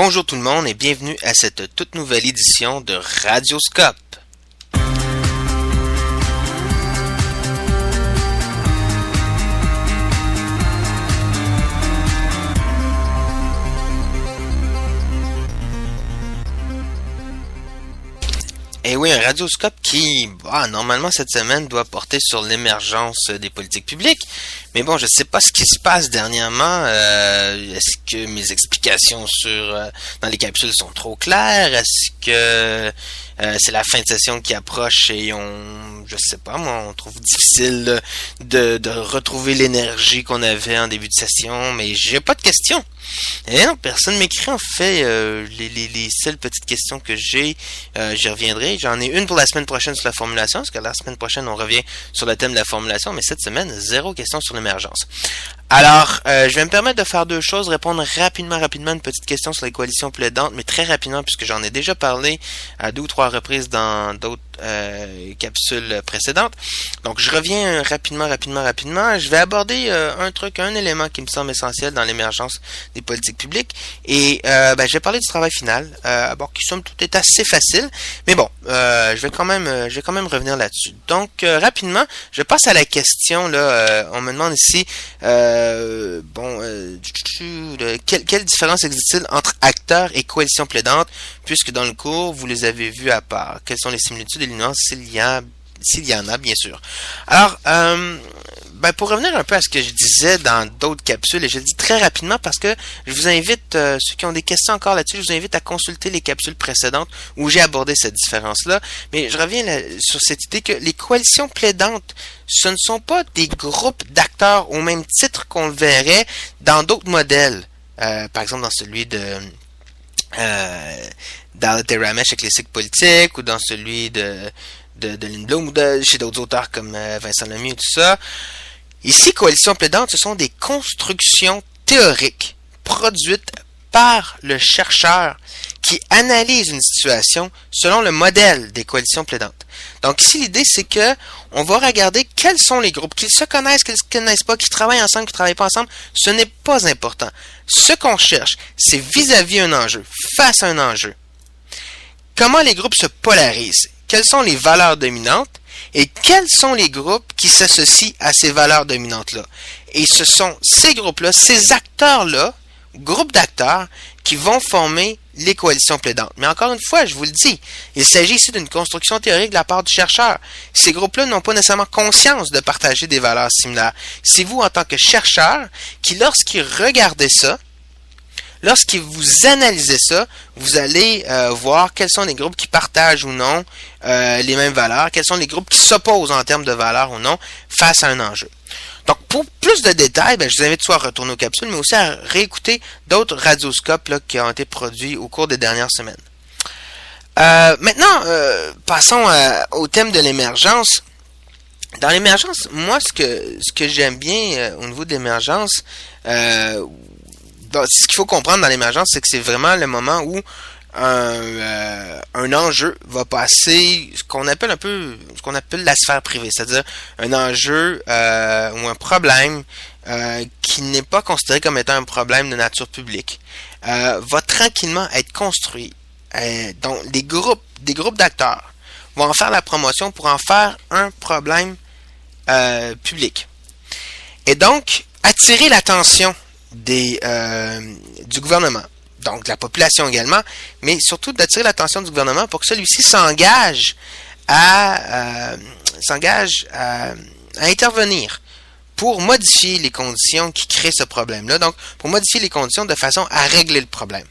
Bonjour tout le monde et bienvenue à cette toute nouvelle édition de Radioscope. Et oui, un radioscope qui, normalement cette semaine, doit porter sur l'émergence des politiques publiques. Mais bon, je sais pas ce qui se passe dernièrement. Est-ce que mes explications dans les capsules sont trop claires? Est-ce que c'est la fin de session qui approche et on trouve difficile de retrouver l'énergie qu'on avait en début de session? Mais j'ai pas de questions. Et non, personne m'écrit. En fait, les seules petites questions que j'ai, j'y reviendrai. J'en ai une pour la semaine prochaine sur la formulation, parce que la semaine prochaine, on revient sur le thème de la formulation, mais cette semaine, 0 question sur l'émergence. Alors, je vais me permettre de faire deux choses, répondre rapidement une petite question sur les coalitions plaidantes, mais très rapidement, puisque j'en ai déjà parlé à 2 ou 3 reprises dans d'autres capsules précédentes. Donc, je reviens rapidement. Je vais aborder un élément qui me semble essentiel dans l'émergence des politiques publiques. Et je vais parler du travail final, qui somme toute est assez facile, mais bon, je vais quand même revenir là-dessus. Donc, rapidement, je passe à la question. Là, on me demande ici, quelle différence existe-t-il entre acteurs et coalition plaidante, puisque dans le cours, vous les avez vus à part. Quelles sont les similitudes et les nuances, s'il y en a, bien sûr. Alors, pour revenir un peu à ce que je disais dans d'autres capsules, et je le dis très rapidement parce que je vous invite, ceux qui ont des questions encore là-dessus, je vous invite à consulter les capsules précédentes où j'ai abordé cette différence-là. Mais je reviens sur cette idée que les coalitions plaidantes, ce ne sont pas des groupes d'acteurs au même titre qu'on le verrait dans d'autres modèles. Par exemple, dans celui de d'Arlette Ramesh avec les cycles politiques, ou dans celui de Lindblom, ou chez d'autres auteurs comme Vincent Lemieux, tout ça. Ici, coalition plaidante, ce sont des constructions théoriques produites par le chercheur qui analyse une situation selon le modèle des coalitions plaidantes. Donc ici, l'idée, c'est que on va regarder quels sont les groupes, qu'ils se connaissent, qu'ils ne se connaissent pas, qui travaillent ensemble, qui ne travaillent pas ensemble. Ce n'est pas important. Ce qu'on cherche, c'est vis-à-vis un enjeu, face à un enjeu. Comment les groupes se polarisent? Quelles sont les valeurs dominantes? Et quels sont les groupes qui s'associent à ces valeurs dominantes-là? Et ce sont ces groupes-là, ces acteurs-là, groupes d'acteurs, qui vont former les coalitions plaidantes. Mais encore une fois, je vous le dis, il s'agit ici d'une construction théorique de la part du chercheur. Ces groupes-là n'ont pas nécessairement conscience de partager des valeurs similaires. C'est vous, en tant que chercheur, qui, lorsqu'il regardez ça, lorsque vous analysez ça, vous allez voir quels sont les groupes qui partagent ou non les mêmes valeurs, quels sont les groupes qui s'opposent en termes de valeurs ou non face à un enjeu. Donc, pour plus de détails, je vous invite soit à retourner aux capsules, mais aussi à réécouter d'autres radioscopes là, qui ont été produits au cours des dernières semaines. Maintenant, passons au thème de l'émergence. Dans l'émergence, moi, ce que j'aime bien au niveau de l'émergence, ce qu'il faut comprendre dans l'émergence, c'est que c'est vraiment le moment où un enjeu va passer ce qu'on appelle la sphère privée, c'est-à-dire un enjeu ou un problème qui n'est pas considéré comme étant un problème de nature publique, va tranquillement être construit. Donc des groupes d'acteurs vont en faire la promotion pour en faire un problème public. Et donc, attirer l'attention du gouvernement, donc de la population également, mais surtout d'attirer l'attention du gouvernement pour que celui-ci s'engage à intervenir pour modifier les conditions qui créent ce problème-là, donc pour modifier les conditions de façon à régler le problème.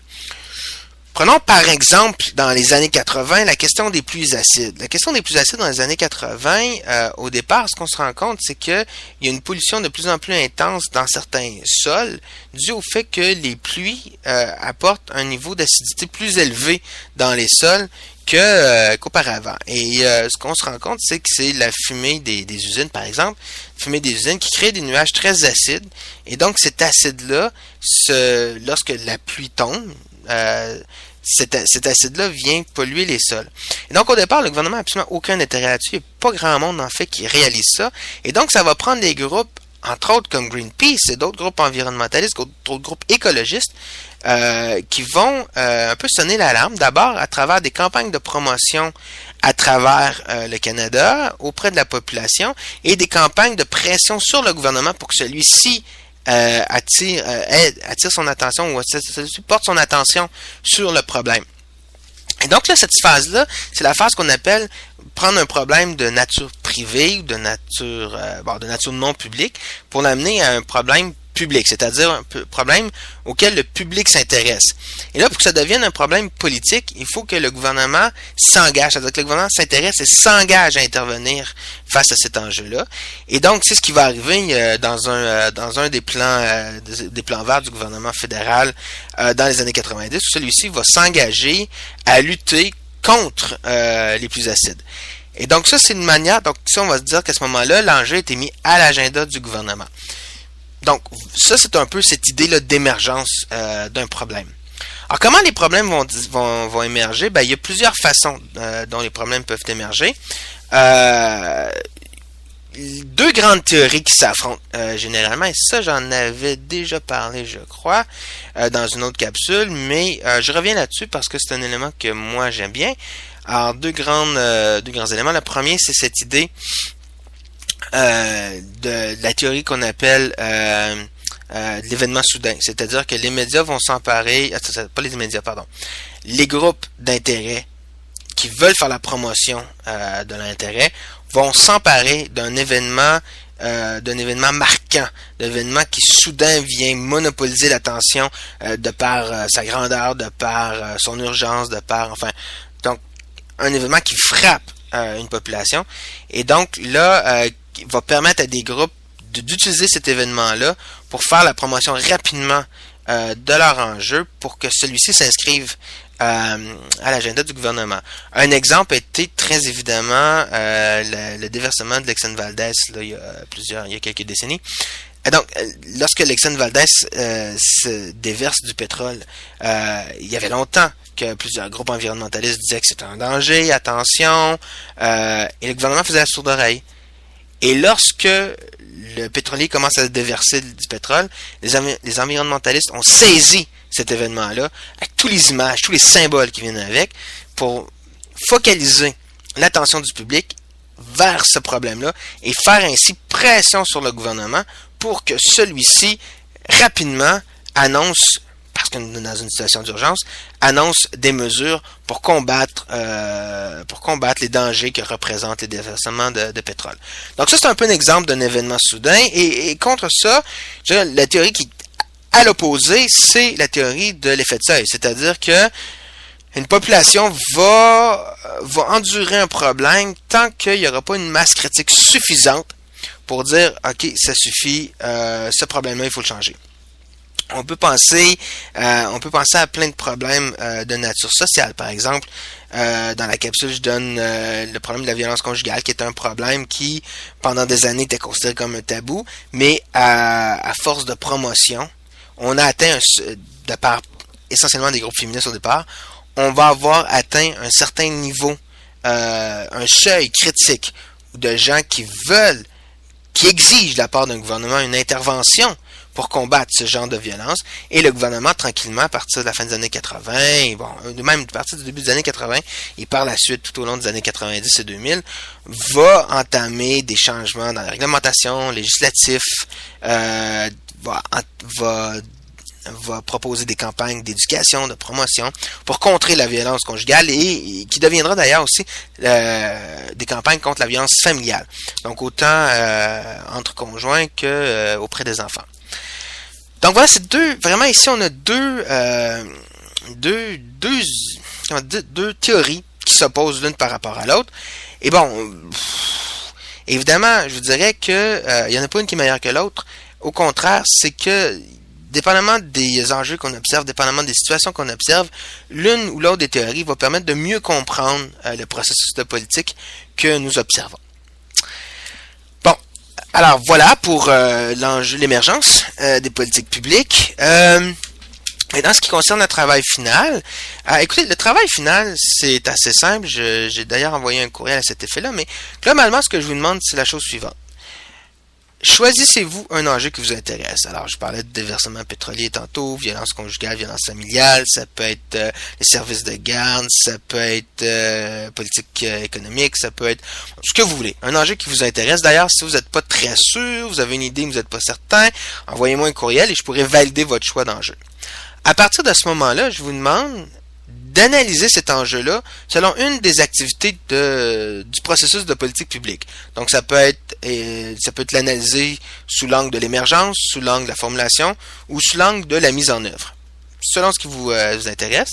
Prenons par exemple, dans les années 80, la question des pluies acides. La question des pluies acides dans les années 80, au départ, ce qu'on se rend compte, c'est qu'il y a une pollution de plus en plus intense dans certains sols, dû au fait que les pluies apportent un niveau d'acidité plus élevé dans les sols qu'auparavant. Et ce qu'on se rend compte, c'est que c'est la fumée des usines, par exemple, fumée des usines qui crée des nuages très acides. Et donc, cet acide-là, lorsque la pluie tombe, cet acide-là vient polluer les sols. Et donc, au départ, le gouvernement n'a absolument aucun intérêt là-dessus. Il n'y a pas grand monde, en fait, qui réalise ça. Et donc, ça va prendre des groupes entre autres comme Greenpeace et d'autres groupes environnementalistes, d'autres groupes écologistes, qui vont un peu sonner l'alarme, d'abord à travers des campagnes de promotion à travers le Canada auprès de la population et des campagnes de pression sur le gouvernement pour que celui-ci attire son attention ou celui-ci porte son attention sur le problème. Et donc là, cette phase-là, c'est la phase qu'on appelle prendre un problème de nature privée ou de nature non publique pour l'amener à un problème public, c'est-à-dire un problème auquel le public s'intéresse. Et là, pour que ça devienne un problème politique, il faut que le gouvernement s'engage, c'est-à-dire que le gouvernement s'intéresse et s'engage à intervenir face à cet enjeu-là. Et donc, c'est ce qui va arriver dans un des plans verts du gouvernement fédéral dans les années 90, où celui-ci va s'engager à lutter contre les plus acides. Et donc, ça, c'est une manière, donc ça, on va se dire qu'à ce moment-là, l'enjeu a été mis à l'agenda du gouvernement. Donc, ça, c'est un peu cette idée-là d'émergence d'un problème. Alors, comment les problèmes vont émerger? Ben, il y a plusieurs façons dont les problèmes peuvent émerger. Deux grandes théories qui s'affrontent généralement, et ça, j'en avais déjà parlé, je crois, dans une autre capsule, mais je reviens là-dessus parce que c'est un élément que moi, j'aime bien. Alors, deux grands éléments. Le premier, c'est cette idée de la théorie qu'on appelle de l'événement soudain. C'est-à-dire que les médias vont s'emparer, pas les médias, pardon, les groupes d'intérêt qui veulent faire la promotion de l'intérêt vont s'emparer d'un événement marquant, d'événement qui soudain vient monopoliser l'attention de par sa grandeur, de par son urgence, de par, enfin, donc, un événement qui frappe une population. Et donc, là, va permettre à des groupes d'utiliser cet événement-là pour faire la promotion rapidement de leur enjeu pour que celui-ci s'inscrive à l'agenda du gouvernement. Un exemple était très évidemment le déversement de l'Exxon Valdez là, il y a quelques décennies. Et donc, lorsque l'Exxon Valdez se déverse du pétrole, il y avait longtemps que plusieurs groupes environnementalistes disaient que c'était un danger, attention, et le gouvernement faisait la sourde oreille. Et lorsque le pétrolier commence à déverser du pétrole, les environnementalistes ont saisi cet événement-là, avec toutes les images, tous les symboles qui viennent avec, pour focaliser l'attention du public vers ce problème-là et faire ainsi pression sur le gouvernement pour que celui-ci, rapidement, annonce, parce qu'on est dans une situation d'urgence, annonce des mesures pour combattre les dangers que représentent les déversements de pétrole. Donc ça, c'est un peu un exemple d'un événement soudain. Et contre ça, je dirais, la théorie qui à l'opposé, c'est la théorie de l'effet de seuil. C'est-à-dire que une population va endurer un problème tant qu'il n'y aura pas une masse critique suffisante pour dire « Ok, ça suffit, ce problème-là, il faut le changer ». On peut penser à plein de problèmes de nature sociale. Par exemple, dans la capsule, je donne le problème de la violence conjugale, qui est un problème qui, pendant des années, était considéré comme un tabou, mais à force de promotion, on a atteint, de part essentiellement des groupes féministes au départ, on va avoir atteint un certain niveau, un seuil critique de gens qui exigent de la part d'un gouvernement une intervention pour combattre ce genre de violence. Et le gouvernement, tranquillement, à partir de la fin des années 80, même à partir du début des années 80, et par la suite, tout au long des années 90 et 2000, va entamer des changements dans la réglementation législative, va proposer des campagnes d'éducation, de promotion pour contrer la violence conjugale et qui deviendra d'ailleurs aussi des campagnes contre la violence familiale. Donc autant entre conjoints que auprès des enfants. Donc voilà, c'est vraiment ici on a deux théories qui s'opposent l'une par rapport à l'autre. Et bon, évidemment, je vous dirais que il y en a pas une qui est meilleure que l'autre. Au contraire, c'est que dépendamment des enjeux qu'on observe, dépendamment des situations qu'on observe, l'une ou l'autre des théories va permettre de mieux comprendre le processus de politique que nous observons. Bon, alors voilà pour l'enjeu, l'émergence des politiques publiques. Et dans ce qui concerne le travail final, écoutez, le travail final, c'est assez simple. J'ai d'ailleurs envoyé un courriel à cet effet-là, mais globalement, ce que je vous demande, c'est la chose suivante. choisissez-vous un enjeu qui vous intéresse. Alors, je parlais de déversement pétrolier tantôt, violence conjugale, violence familiale, ça peut être les services de garde, ça peut être politique économique, ça peut être ce que vous voulez. Un enjeu qui vous intéresse. D'ailleurs, si vous n'êtes pas très sûr, vous avez une idée, mais vous n'êtes pas certain, envoyez-moi un courriel et je pourrai valider votre choix d'enjeu. À partir de ce moment-là, je vous demande d'analyser cet enjeu-là selon une des activités du processus de politique publique. Donc, ça peut être l'analyser sous l'angle de l'émergence, sous l'angle de la formulation ou sous l'angle de la mise en œuvre, selon ce qui vous intéresse.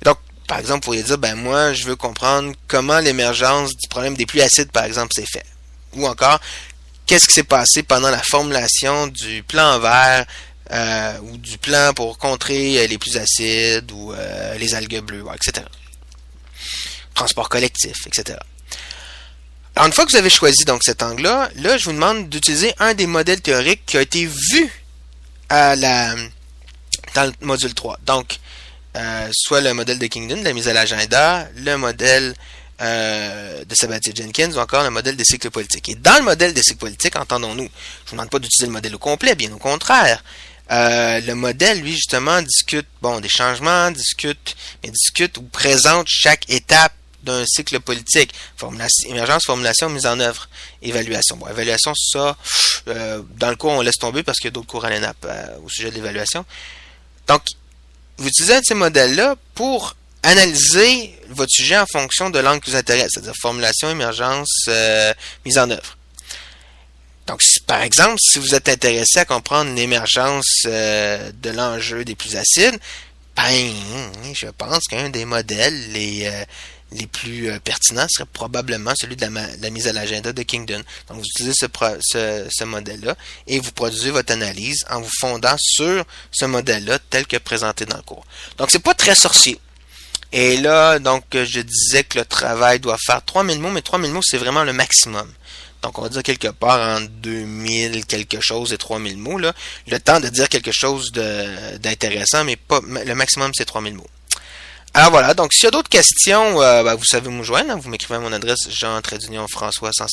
Et donc, par exemple, vous pourriez dire, moi, je veux comprendre comment l'émergence du problème des pluies acides, par exemple, s'est fait. Ou encore, qu'est-ce qui s'est passé pendant la formulation du plan vert ou du plan pour contrer les pluies acides ou les algues bleues, etc. Transport collectif, etc. Alors, une fois que vous avez choisi donc cet angle-là, là, je vous demande d'utiliser un des modèles théoriques qui a été vu dans le module 3. Donc, soit le modèle de Kingdon, la mise à l'agenda, le modèle de Sabatier-Jenkins ou encore le modèle des cycles politiques. Et dans le modèle des cycles politiques, entendons-nous, je ne vous demande pas d'utiliser le modèle au complet, bien au contraire. Le modèle, lui, justement, discute des changements, discute ou présente chaque étape d'un cycle politique. Émergence, formulation, mise en œuvre, évaluation. Bon, évaluation, ça, dans le cours, on laisse tomber parce qu'il y a d'autres cours à l'ENAP au sujet de l'évaluation. Donc, vous utilisez un de ces modèles-là pour analyser votre sujet en fonction de l'angle qui vous intéresse, c'est-à-dire formulation, émergence, mise en œuvre. Donc, par exemple, si vous êtes intéressé à comprendre l'émergence de l'enjeu des pluies acides, je pense qu'un des modèles les plus pertinents serait probablement celui de la mise à l'agenda de Kingdon. Donc, vous utilisez ce modèle-là et vous produisez votre analyse en vous fondant sur ce modèle-là tel que présenté dans le cours. Donc, c'est pas très sorcier. Et là, donc, je disais que le travail doit faire 3000 mots, mais 3000 mots, c'est vraiment le maximum. Donc, on va dire quelque part entre 2000 quelque chose et 3000 mots, là. Le temps de dire quelque chose d'intéressant, mais pas le maximum, c'est 3000 mots. Alors voilà, donc s'il y a d'autres questions, vous savez me joindre, hein, vous m'écrivez à mon adresse jean-françois sans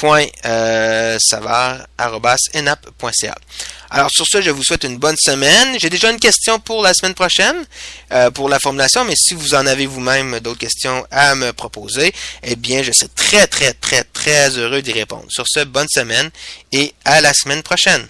savard@enap.ca. Alors sur ce, je vous souhaite une bonne semaine. J'ai déjà une question pour la semaine prochaine, pour la formulation, mais si vous en avez vous-même d'autres questions à me proposer, eh bien je serai très très très très heureux d'y répondre. Sur ce, bonne semaine et à la semaine prochaine.